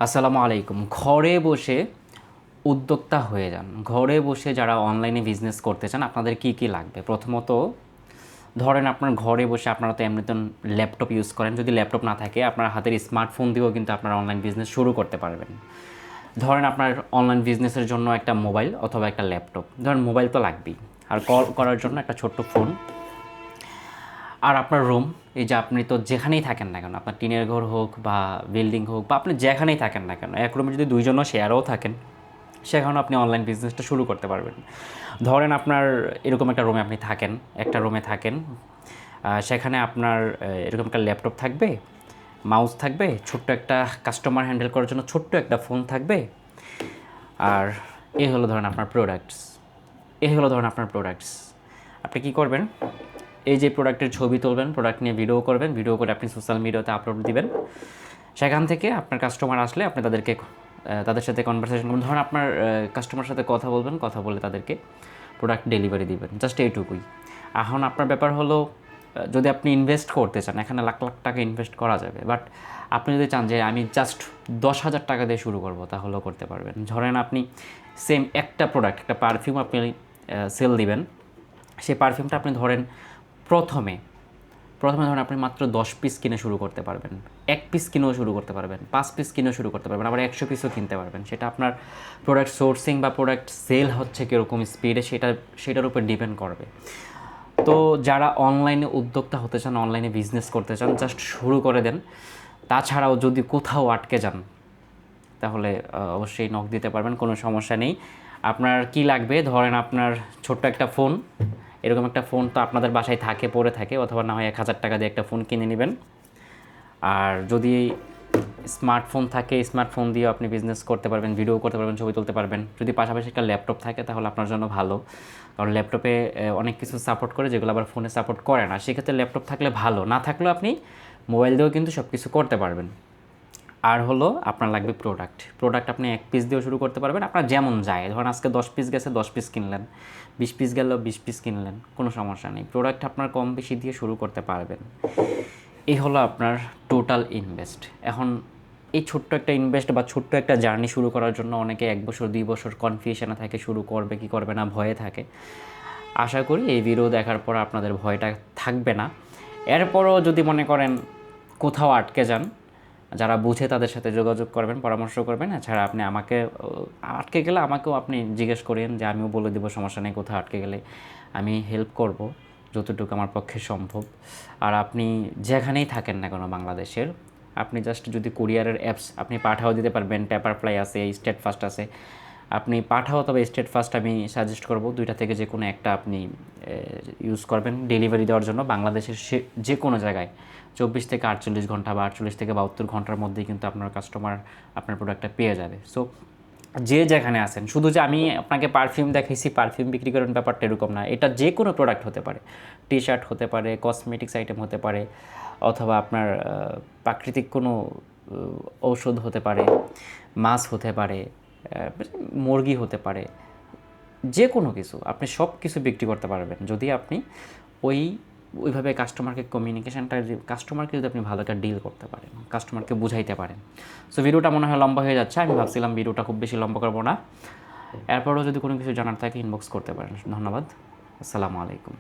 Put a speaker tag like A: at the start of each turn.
A: আসসালামু আলাইকুম। ঘরে বসে উদ্যোক্তা হয়ে যান। ঘরে বসে যারা অনলাইনে বিজনেস করতে চান, আপনাদের কী, কী লাগবে? প্রথমত ধরেন আপনার ঘরে বসে আপনারা তো এমনিতে ল্যাপটপ ইউজ করেন। যদি ল্যাপটপ না থাকে আপনার হাতের স্মার্টফোন দিয়েও কিন্তু আপনারা অনলাইন বিজনেস শুরু করতে পারবেন। ধরেন আপনার অনলাইন বিজনেসের জন্য একটা মোবাইল অথবা একটা ল্যাপটপ। ধরেন মোবাইল তো লাগবেই। আর কল করার জন্য একটা ছোট্ট ফোন। আর আপনার রুম, এই যে আপনি তো যেখানেই থাকেন না কেন, আপনার টিনের ঘর হোক বা বিল্ডিং হোক বা আপনি যেখানেই থাকেন না কেন, এক রুমে যদি দুইজনও শেয়ারও থাকেন, সেখানে আপনি অনলাইন বিজনেসটা শুরু করতে পারবেন। ধরেন আপনার এরকম একটা রুমে আপনি থাকেন, একটা রুমে থাকেন, সেখানে আপনার এরকম একটা ল্যাপটপ থাকবে, মাউস থাকবে, ছোট্ট একটা কাস্টমার হ্যান্ডেল করার জন্য ছোট্ট একটা ফোন থাকবে। আর এই হলো ধরেন আপনার প্রোডাক্টস। আপনি কী করবেন? এই যে প্রোডাক্টের ছবি তুলবেন, প্রোডাক্ট নিয়ে ভিডিও করবেন, ভিডিও করে আপনি সোশ্যাল মিডিয়াতে আপলোড দিবেন। সেখান থেকে আপনার কাস্টমার আসলে আপনি তাদের সাথে কনভারসেশন করবেন। ধরুন আপনার কাস্টমার সাথে কথা বলবেন, কথা বলে তাদেরকে প্রোডাক্ট ডেলিভারি দিবেন। জাস্ট এইটুকুই। এখন আপনার ব্যাপার হলো, যদি আপনি ইনভেস্ট করতে চান, এখানে লাখ লাখ টাকা ইনভেস্ট করা যাবে। বাট আপনি যদি চান যে আমি জাস্ট 10,000 টাকা দিয়ে শুরু করব, তাহলেও করতে পারবেন। ধরেন আপনি সেম একটা প্রোডাক্ট, একটা পারফিউম আপনি সেল দিবেন। সেই পারফিউমটা আপনি ধরেন প্রথমে ধরেন আপনি মাত্র 10 পিস কিনে শুরু করতে পারবেন, 1 পিস কিনেও শুরু করতে পারবেন, 5 পিস কিনেও শুরু করতে পারবেন, আবার 100 পিসও কিনতে পারবেন। সেটা আপনার প্রোডাক্ট সোর্সিং বা প্রোডাক্ট সেল হচ্ছে কীরকম স্পিডে, সেটার উপর ডিপেন্ড করবে। তো যারা অনলাইনে উদ্যোক্তা হতে চান, অনলাইনে বিজনেস করতে চান, জাস্ট শুরু করে দেন। তাছাড়াও যদি কোথাও আটকে যান, তাহলে অবশ্যই নক দিতে পারবেন, কোনো সমস্যা নেই। আপনার কি লাগবে? ধরেন আপনার ছোট্ট একটা ফোন, এরকম একটা ফোন তো আপনাদের বাসায় পড়ে থাকে, অথবা না হয় 1,000 টাকা দিয়ে একটা ফোন কিনে নেবেন। আর যদি স্মার্টফোন থাকে, স্মার্টফোন দিয়েও আপনি বিজনেস করতে পারবেন, ভিডিও করতে পারবেন, ছবি তুলতে পারবেন। যদি পাশাপাশি একটা ল্যাপটপ থাকে তাহলে আপনার জন্য ভালো, কারণ ল্যাপটপে অনেক কিছু সাপোর্ট করে যেগুলো আবার ফোনে সাপোর্ট করে না। সেক্ষেত্রে ল্যাপটপ থাকলে ভালো, না থাকলেও আপনি মোবাইল দিয়েও কিন্তু সব কিছু করতে পারবেন। আর হলো আপনার লাগবে প্রোডাক্ট আপনি 1 পিস দিয়েও শুরু করতে পারবেন, আপনার যেমন যায়। ধরুন আজকে 10 পিস গেছে, 10 পিস কিনলেন, 20 পিস গেল, 20 পিস কিনলেন, কোনো সমস্যা নেই। প্রোডাক্ট আপনার কম বেশি দিয়ে শুরু করতে পারবেন। এই হলো আপনার টোটাল ইনভেস্ট। এখন এই ছোট্ট একটা ইনভেস্ট বা ছোট্ট একটা জার্নি শুরু করার জন্য অনেকে 1 বছর 2 বছর কনফিউশনে থাকে, শুরু করবে কি করবে না, ভয়ে থাকে। আশা করি এই ভিডিও দেখার পর আপনাদের ভয়টা থাকবে না। এরপরও যদি মনে করেন কোথাও আটকে যান, যারা বুঝে তাদের সাথে যোগাযোগ করবেন, পরামর্শ করবেন। এছাড়া আপনি আমাকে আটকে গেলে আমাকেও আপনি জিজ্ঞেস করেন, যে আমিও বলে দেবো, সমস্যা নেই। কোথাও আটকে গেলে আমি হেল্প করব যতটুকু আমার পক্ষে সম্ভব। আর আপনি যেখানেই থাকেন না কেন বাংলাদেশের, আপনি জাস্ট যদি কুরিয়ারের অ্যাপস আপনি পাঠাও দিতে পারবেন, পেপারফ্লাই আছে, স্টেট ফাস্ট আছে, আপনি পাঠাও। তবে স্টেট ফাস্ট আমি সাজেস্ট করব, দুইটা থেকে যে কোনো একটা আপনি ইউজ করবেন ডেলিভারি দেওয়ার জন্য। বাংলাদেশের যে কোনো জায়গায় 24 থেকে 48 ঘন্টা বা 48 থেকে 72 ঘন্টার মধ্যেই কিন্তু আপনার কাস্টমার আপনার প্রোডাক্টটা পেয়ে যাবে। সো যে যেখানে আছেন, শুধু যে আমি আপনাকে পারফিউম দেখাইছি, পারফিউম বিক্রি করেন, ব্যাপারটা এরকম না। এটা যে কোনো প্রোডাক্ট হতে পারে, টি শার্ট হতে পারে, কসমেটিক্স আইটেম হতে পারে, অথবা আপনার প্রাকৃতিক কোনো ঔষধ হতে পারে, মাছ হতে পারে, মুরগি হতে পারে, যে কোনো কিছু আপনি সব কিছু বিক্রি করতে পারবেন, যদি আপনি ওইভাবে কাস্টমারকে যদি আপনি ভালো একটা ডিল করতে পারেন, কাস্টমারকে বুঝাইতে পারেন। সো ভিডিওটা মনে হয় লম্বা হয়ে যাচ্ছে, আমি ভাবছিলাম ভিডিওটা খুব বেশি লম্বা করবো না। এরপরও যদি কোনো কিছু জানার থাকে ইনবক্স করতে পারেন। ধন্যবাদ। আসসালামু আলাইকুম।